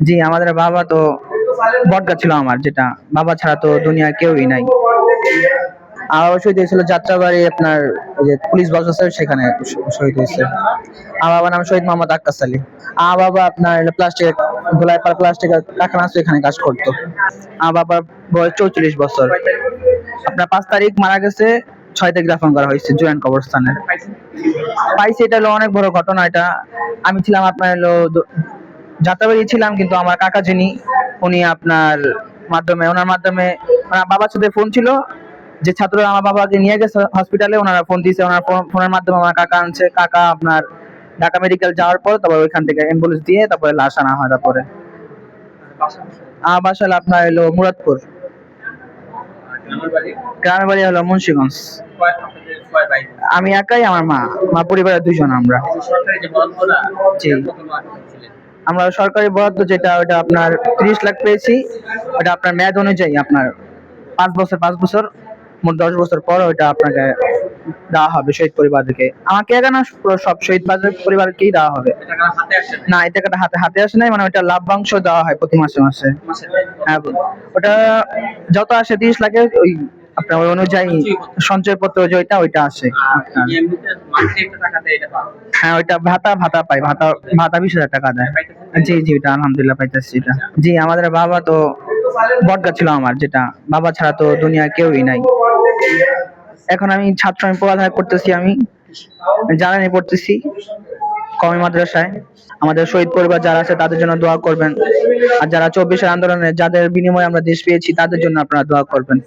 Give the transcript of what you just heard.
জি, আমাদের বাবা তো বটগাছ ছিল আমার, যেটা বাবা ছাড়া তো দুনিয়ায় কেউই নাই। আমার বাবা শহীদ হয়েছিল যাত্রাবাড়ি, আপনার ওই যে পুলিশ বক্স আছে সেখানে শহীদ হয়েছে। আমার বাবার নাম শহীদ মোহাম্মদ আক্কাস আলী। আমার বাবা আপনার প্লাস্টিক গোলাইপাড়া প্লাস্টিকের কারখানা আছে, এখানে কাজ করতো। আমার বাবার বয়স 44 বছর। আপনার 5 তারিখ মারা গেছে, 6 তারিখ দাফন করা হয়েছে জুরাইন কবরস্থানে। পাইছি, এটা হলো অনেক বড় ঘটনা। এটা আমি ছিলাম আপনার হলো যাত্রাবাড়ি ছিলাম, কিন্তু আমার কাকা যিনি, উনি আপনার ওনার মাধ্যমে ওনার বাবার সাথে ফোন ছিল, যে ছাত্ররা আমার বাবাকে নিয়ে গেছে হসপিটালে, ওনারা ফোন দিয়েছে, ওনার ফোনের মাধ্যমে আমার কাকা আনছে। কাকা আপনার ঢাকা মেডিকেল যাওয়ার পর তারপর ওইখান থেকে অ্যাম্বুলেন্স দিয়ে তারপরে লাশ আনা হয়। তারপরে আমার বাসা হলো আপনার হলো মুরাদপুর। গ্রামের বাড়ি হলো মুন্সিগঞ্জ। আমি একাই, আমার মা, পরিবারের 2 জন আমরা। জি, আমরা সরকারি বরাদ্দ যেটা, ওটা আপনার 30 লাখ পেয়েছি। ওটা আপনার মেয়াদ অনুযায়ী আপনার 5 বছর মোট 10 বছর পর ওটা আপনাকে দেওয়া হবে শহীদ পরিবারকে। আমাকে একা না, পুরো সব শহীদ পরিবারকেই দেওয়া হবে। না, এই টাকাটা হাতে হাতে আসে নাই, মানে ওটা লাভ্যাংশ দেওয়া হয় প্রতি মাসে মাসে। হ্যাঁ, ওটা যত আসে 30 লাখের ওই আপনার ওই অনুযায়ী সঞ্চয়পত্র যেটা ওইটা আসে আপনার। হ্যাঁ, ওইটা ভাতা ভাতা পাই, ভাতা ভাতা 20,000 টাকা দেয়। জি জি, ওটা আলহামদুলিল্লাহ পাইতেছি এটা। জি, আমাদের বাবা তো বটগাছ ছিল আমার, যেটা বাবা ছাড়া তো দুনিয়ায় কেউই নাই। এখন আমি ছাত্র, আমি পড়ালেখা করতেছি, আমি জ্বালানি পড়তেছি কওমি মাদ্রাসায়। আমাদের শহীদ পরিবার যারা আছে তাদের জন্য দোয়া করবেন, আর যারা 24-এর আন্দোলনে যাদের বিনিময়ে আমরা দেশ পেয়েছি তাদের জন্য আপনারা দোয়া করবেন।